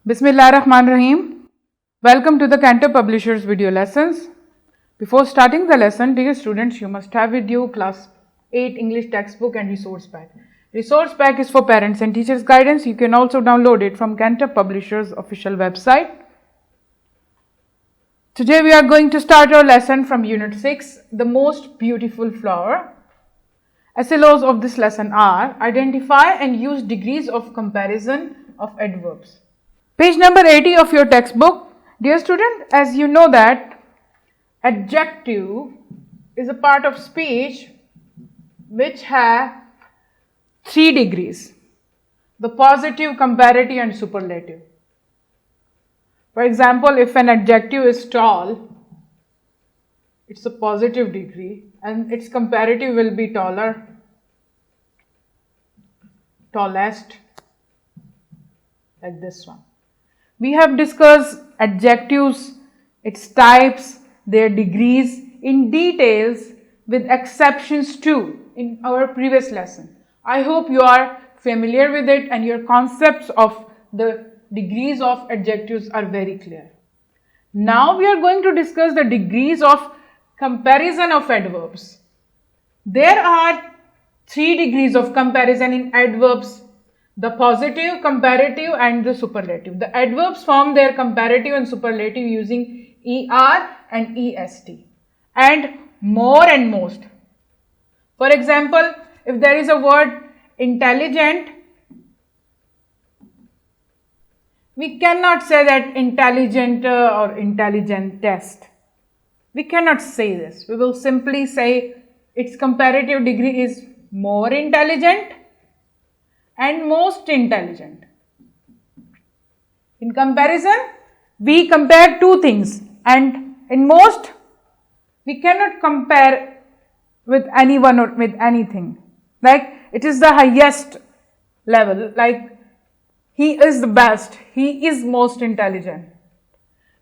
Bismillahirrahmanirrahim. Welcome to the Cantor Publishers video lessons. Before starting the lesson, dear students, you must have with you class 8 English textbook and resource pack. Resource pack is for parents and teachers guidance. You can also download it from Cantor Publishers official website. Today we are going to start our lesson from Unit 6, The Most Beautiful Flower. SLOs of this lesson are identify and use degrees of comparison of adverbs. Page number 80 of your textbook. Dear student, as you know that adjective is a part of speech which have 3 degrees. The positive, comparative and superlative. For example, if an adjective is tall, it's a positive degree and its comparative will be taller, tallest, like this one. We have discussed adjectives, its types, their degrees in details with exceptions too in our previous lesson. I hope you are familiar with it and your concepts of the degrees of adjectives are very clear. Now we are going to discuss the degrees of comparison of adverbs. There are 3 degrees of comparison in adverbs: the positive, comparative and the superlative. The adverbs form their comparative and superlative using ER and EST and more and most. For example, if there is a word intelligent, we cannot say that intelligent or intelligentest. We cannot say this. We will simply say its comparative degree is more intelligent and most intelligent. In comparison, we compare 2 things, and in most, we cannot compare with anyone or with anything. Like it is the highest level, like he is the best, he is most intelligent.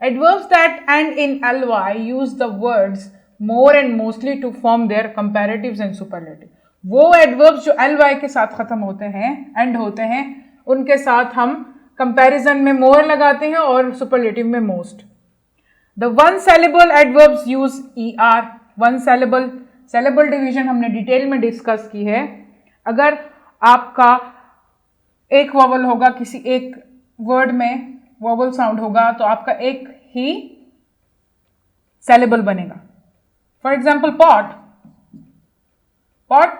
Adverbs that end in ly use the words more and mostly to form their comparatives and superlative. वो adverbs जो ly के साथ खत्म होते हैं, and होते हैं, उनके साथ हम कंपैरिजन में मोर लगाते हैं और सुपरलेटिव में most. The one saleable adverbs use ER. One saleable division हमने डिटेल में डिस्कस की है. अगर आपका एक वॉवल होगा, किसी एक वर्ड में वॉवल साउंड होगा, तो आपका एक ही सेलेबल बनेगा. For example pot. Pot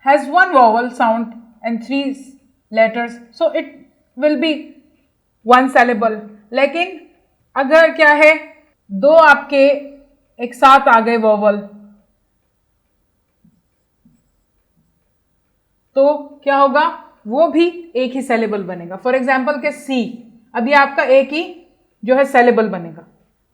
has 1 vowel sound and 3 letters, so it will be 1 syllable. लेकिन अगर क्या है, 2 आपके एक साथ आ गए vowel, तो क्या होगा, वो भी एक ही syllable बनेगा. फॉर एग्जाम्पल के C, अभी आपका एक ही जो है syllable बनेगा,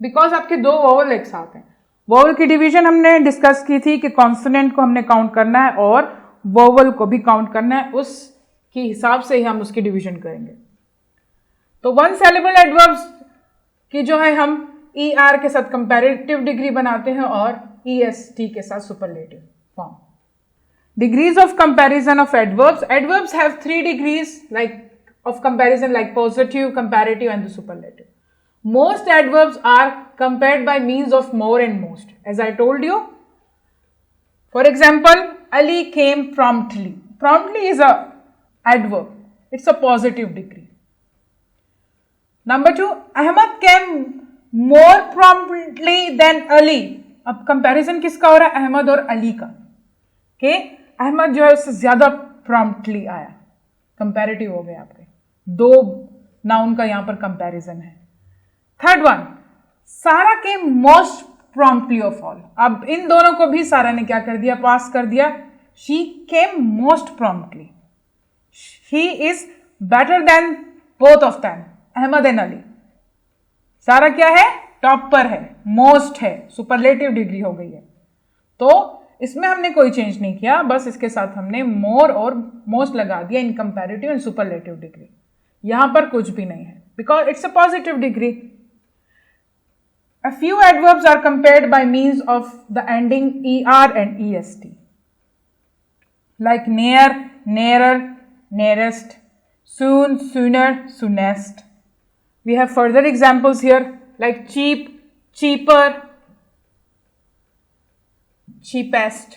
बिकॉज आपके 2 vowel एक साथ हैं. वोवल की डिवीजन हमने डिस्कस की थी कि कॉन्सोनेंट को हमने काउंट करना है और वोवल को भी काउंट करना है, उसके हिसाब से ही हम उसकी डिवीजन करेंगे. तो 1 सेलेबल एडवर्ब्स की जो है हम ER के साथ कंपैरेटिव डिग्री बनाते हैं और EST के साथ superlative form. Degrees of comparison of adverbs. Adverbs have 3 degrees like of comparison, like positive, comparative and the superlative. Most adverbs are compared by means of more and most, as I told you. For example, Ali came promptly. Promptly is a adverb. It's a positive degree. Number 2, Ahmad came more promptly than Ali. अब comparison किसका हो रहा है, अहमद और अली का. Okay? Ahmad जो है उससे ज्यादा promptly आया. Comparative हो गए आपके. 2 नाउन का यहाँ पर comparison है. थर्ड वन, सारा के मोस्ट प्रॉम्प्टली ऑफ ऑल. अब इन दोनों को भी सारा ने क्या कर दिया, पास कर दिया. She came most promptly. He is better than both of them, Ahmed and Ali. सारा क्या है, टॉप पर है, मोस्ट है, सुपरलेटिव डिग्री हो गई है. तो इसमें हमने कोई चेंज नहीं किया, बस इसके साथ हमने मोर और मोस्ट लगा दिया इन कंपैरेटिव एंड सुपरलेटिव डिग्री. यहां पर कुछ भी नहीं है, because it's a positive degree. A few adverbs are compared by means of the ending ER and EST, like near, nearer, nearest, soon, sooner, soonest. We have further examples here like cheap, cheaper, cheapest,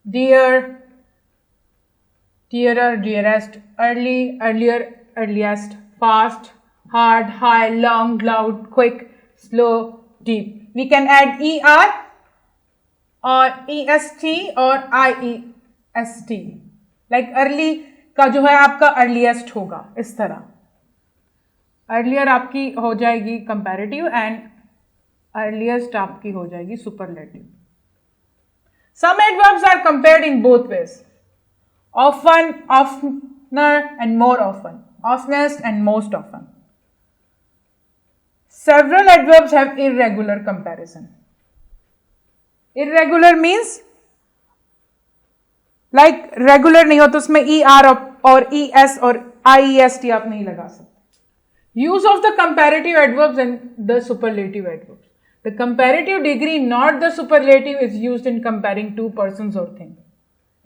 dear, dearer, dearest, early, earlier, earliest, fast, hard, high, long, loud, quick, slow, deep. We can add er or est or iest. Like early का जो है आपका earliest होगा, इस तरह earlier आपकी हो जाएगी कंपैरेटिव एंड अर्लीस्ट आपकी हो जाएगी superlative. Some adverbs are compared in both ways, often, oftener and more often, oftenest and most often. Several adverbs have irregular comparison. Irregular means like regular नहीं हो तो उसमें er और es और iest आप नहीं लगा सकते. Use of the comparative adverbs and the superlative adverbs. The comparative degree, not the superlative, is used in comparing two persons or things.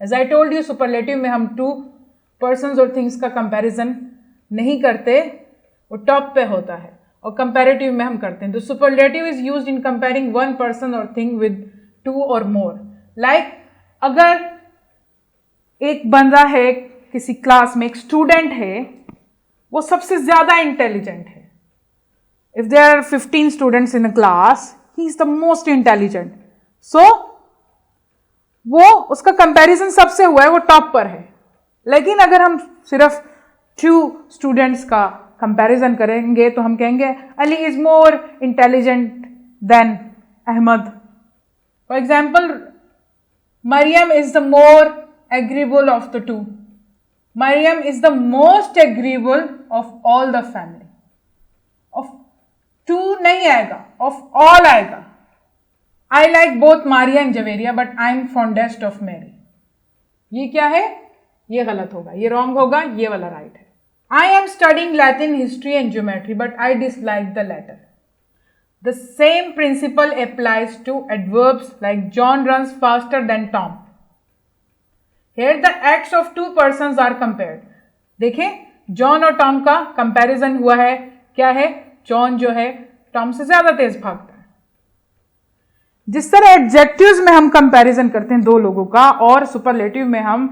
As I told you, superlative में हम two persons और things का comparison नहीं करते, वो top पे होता है, और comparative में हम करते हैं. तो superlative is used in comparing one person or thing with two or more. Like अगर एक बंदा है किसी क्लास में, एक स्टूडेंट है, वो सबसे ज्यादा इंटेलिजेंट है. If there are 15 students in a class, he is the most intelligent. So वो उसका कंपैरिजन सबसे हुआ है, वो टॉप पर है. लेकिन अगर हम सिर्फ 2 स्टूडेंट्स का कंपैरिजन करेंगे तो हम कहेंगे Ali is more intelligent than Ahmed. For example, Mariam is the more agreeable of the two. Mariam is the most agreeable of all the family. Of two नहीं आएगा, of all आएगा. I like both Maria and Javeria, but I am fondest of Mary. ये क्या है? ये गलत होगा, ये wrong होगा, ये वाला right है. I am studying Latin, history and geometry, but I dislike the latter. The same principle applies to adverbs like John runs faster than Tom. Here the acts of two persons are compared. देखें, John और Tom का comparison हुआ है. क्या है? John जो है Tom से ज्यादा तेज भागता है. जिस तरह एडजेक्टिव्स में हम कंपैरिजन करते हैं दो लोगों का, और सुपरलेटिव में हम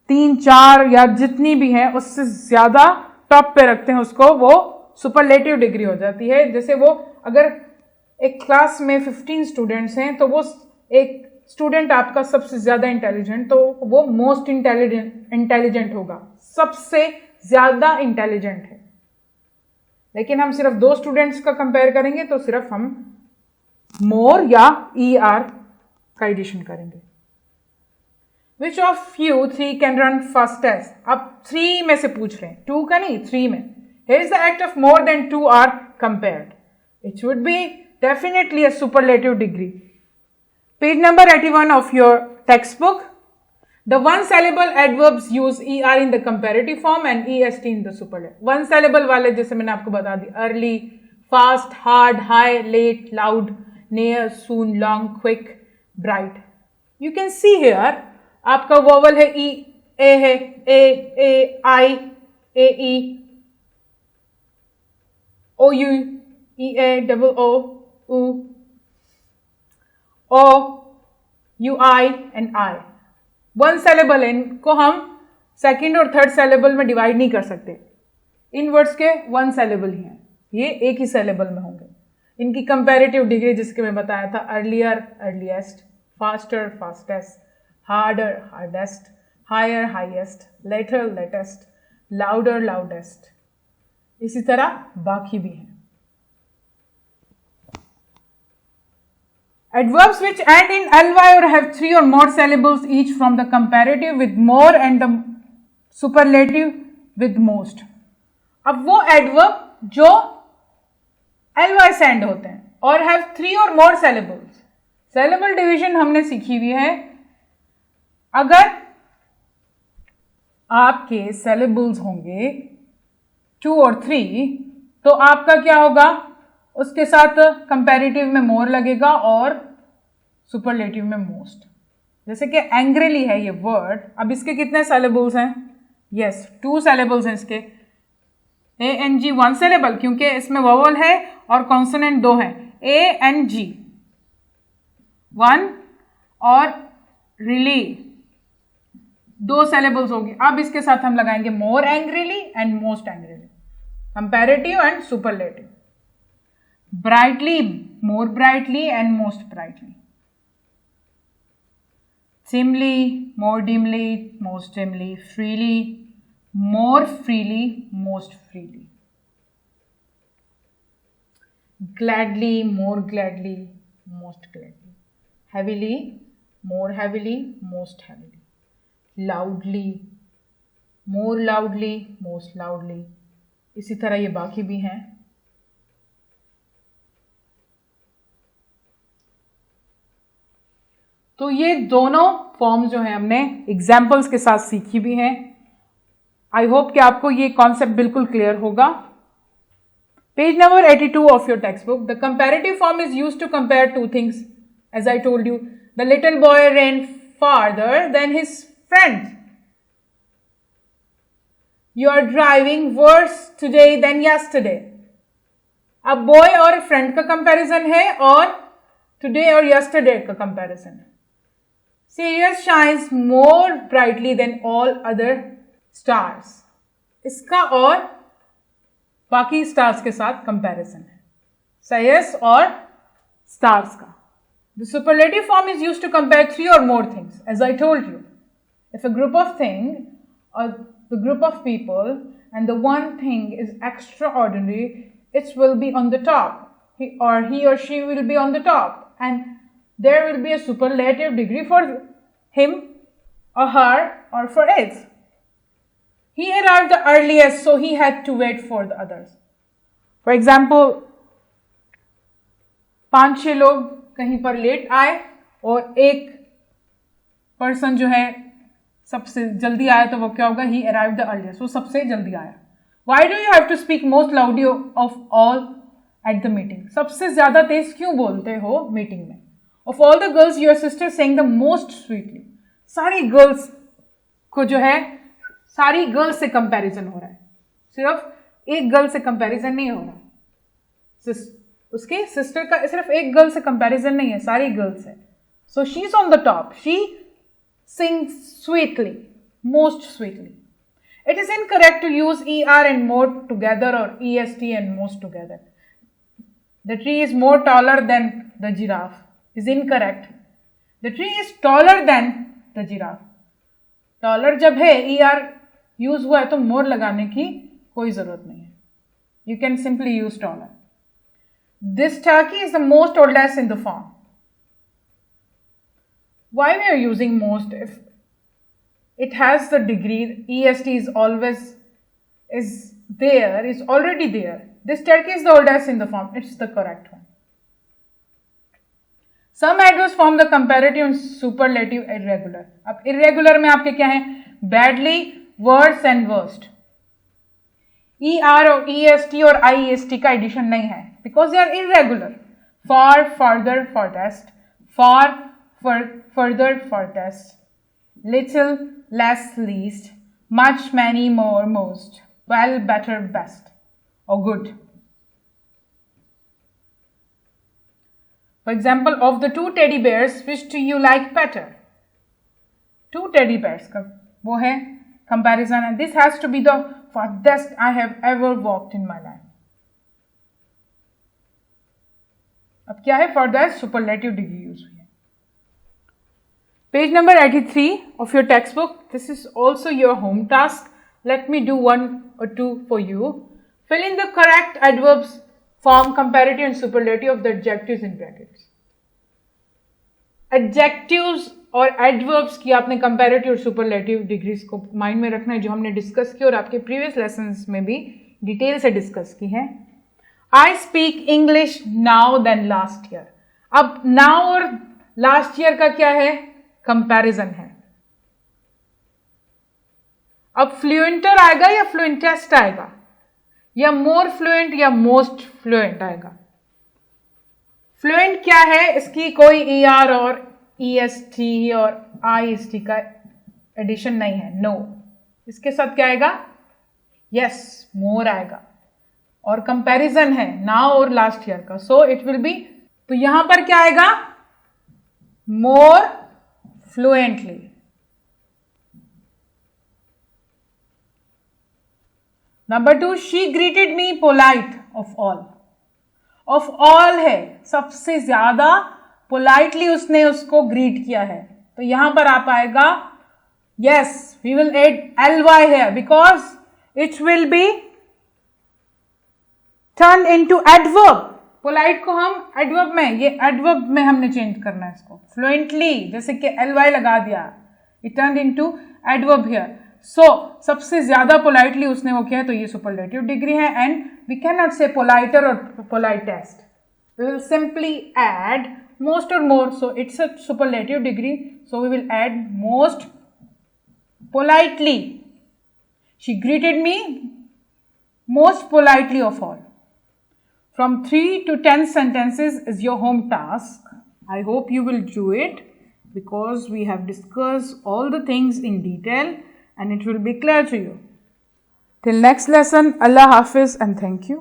3, 4 या जितनी भी हैं उससे ज्यादा टॉप पे रखते हैं उसको, वो सुपरलेटिव डिग्री हो जाती है. जैसे वो अगर एक क्लास में 15 स्टूडेंट्स हैं तो वो एक स्टूडेंट आपका सबसे ज्यादा इंटेलिजेंट, तो वो मोस्ट इंटेलिजेंट होगा, सबसे ज्यादा इंटेलिजेंट है. लेकिन हम सिर्फ 2 स्टूडेंट्स का कंपेयर करेंगे तो सिर्फ हम मोर या er का एडिशन करेंगे. Which of you 3 can run fastest? अब 3 में से पूछ रहे हैं, 2 का नहीं, 3 में. Here is the act of more than 2 are compared. It should be definitely a superlative degree. Page number 81 of your textbook. The one syllable adverbs use er in the comparative form and est in the superlative. One syllable वाले जैसे मैंने आपको बता दी, early, fast, hard, high, late, loud, near, soon, long, quick, bright. You can see here आपका vowel है e, a है a, I, a, e, o, u, e, a, double o, u, O, U, I and I. One syllable, इनको हम second और third syllable में divide नहीं कर सकते. इन वर्ड्स के वन syllable ही हैं, ये एक ही syllable में होंगे. इनकी कंपैरेटिव डिग्री जिसके मैं बताया था, earlier, earliest, faster, fastest, harder, hardest, higher, highest, later, latest, louder, loudest. इसी तरह बाकी भी हैं. Adverbs which end in ly or have 3 or more syllables each from the comparative with more and the superlative with most. अब वो adverb जो ly से end होते हैं और have 3 or more syllables. Syllable division हमने सीखी हुई है. अगर आपके syllables होंगे 2 और 3 तो आपका क्या होगा? उसके साथ कंपैरेटिव में मोर लगेगा और सुपरलेटिव में मोस्ट. जैसे कि एंग्रीली है ये वर्ड, अब इसके कितने सिलेबल्स हैं? यस, 2 सिलेबल्स हैं इसके. ANG 1 syllable, क्योंकि इसमें वोवल है और कॉन्सोनेंट 2 है। ANG 1 और रिली 2 syllables होगी। अब इसके साथ हम लगाएंगे more angrily and most angrily, comparative and superlative, brightly, more brightly and most brightly, dimly, more dimly, most dimly, freely, more freely, most freely, gladly, more gladly, most gladly, heavily, more heavily, most heavily, loudly, more loudly, most loudly। इसी तरह ये बाकी भी हैं। तो ये दोनों form जो है हमने एग्जाम्पल्स के साथ सीखी भी हैं। आई होप कि आपको ये कॉन्सेप्ट बिल्कुल क्लियर होगा। Page number 82 of your textbook. The comparative form is used to compare two things, as I told you. The little boy ran farther than his friend. You are driving worse today than yesterday. अब boy और friend का comparison है और today और yesterday का comparison है। Sirius shines more brightly than all other stars. इसका और बाकी स्टार्स के साथ कंपैरिजन है, Sirius और स्टार्स का। The superlative form is used to compare 3 or more things, as I told you. If a group of things or the group of people and the one thing is extraordinary, it will be on the top. He or she will be on the top, and there will be a superlative degree for him or her or for it. He arrived the earliest, so he had to wait for the others. For example, 5-6 लोग कहीं पर late आए और एक person जो है सबसे जल्दी आया, तो वो क्या होगा? He arrived the earliest, वो सबसे जल्दी आया। Why do you have to speak most loudly of all at the meeting? सबसे ज्यादा तेज क्यों बोलते हो मीटिंग में? Of all the girls, your sister sang the most sweetly. सारी गर्ल्स को जो है, सारी गर्ल्स से कंपैरिजन हो रहा है, सिर्फ एक गर्ल से कंपैरिजन नहीं हो रहा। उसके सिस्टर का सिर्फ एक गर्ल से कंपैरिजन नहीं है, सारी गर्ल्स है। So she is on the top, she sings sweetly, most sweetly. It is incorrect to use ER and more together or EST and most together. The tree is more taller than the giraffe is incorrect. The tree is taller than the giraffe. Taller जब है, ER use हुआ है, तो more लगाने की कोई जरूरत नहीं है. You can simply use taller. This turkey is the most oldest in the farm. Why we are using most? If it has the degree, EST is always is already there. This turkey is the oldest in the farm. It's the correct one. Some adverbs form the comparative and superlative irregular. अब irregular में आपके क्या है? Badly, worse and worst. ER और EST और IEST का addition नहीं है, because they are irregular. Far, farther, farthest. Far, further, furthest. Little, less, least. Much, many, more, most. Well, better, best. Or good. For example, of the 2 teddy bears, which do you like better? 2 teddy bears का वो है comparison, and this has to be the farthest I have ever walked in my life. अब क्या है? farthest superlative degree use हुई है। Page number 83 of your textbook. This is also your home task. Let me do 1 or 2 for you. Fill in the correct adverbs form comparative and superlative of the adjectives in brackets. Adjectives और adverbs की आपने comparative और superlative degrees को mind में रखना है, जो हमने डिस्कस की और आपके प्रीवियस लेसन्स में भी डिटेल से डिस्कस की है। I speak English now than last year. अब now और last year का क्या है? कंपैरिजन है। अब फ्लुएंटर आएगा या फ्लुएंटेस्ट आएगा, या मोर फ्लुएंट या मोस्ट फ्लुएंट आएगा। फ्लुएंट क्या है? इसकी कोई ER और EST और IST का एडिशन नहीं है, नो। इसके साथ क्या आएगा? यस, मोर आएगा। और कंपैरिजन है नाउ और लास्ट ईयर का, सो इट विल बी, तो यहां पर क्या आएगा, more fluently. Number 2, she greeted me polite of all. Of all है, सबसे ज्यादा पोलाइटली उसने उसको ग्रीट किया है, तो यहां पर आप आएगा, yes we will add ly here because it will be turned into adverb। Polite को हम एडवर्ब में, ये एडवर्ब में हमने चेंज करना है इसको, फ्लुएंटली जैसे कि ly लगा दिया, it turn into adverb here. So सबसे ज्यादा पोलाइटली उसने वो किया है, तो ये सुपरलेटिव डिग्री है, and we can not say politer और politest, we will simply add most और more, so it's a superlative degree, so we will add most politely. She greeted me most politely of all. From 3 to 10 sentences is your home task. I hope you will do it because we have discussed all the things in detail and it will be clear to you. Till next lesson, Allah Hafiz and thank you.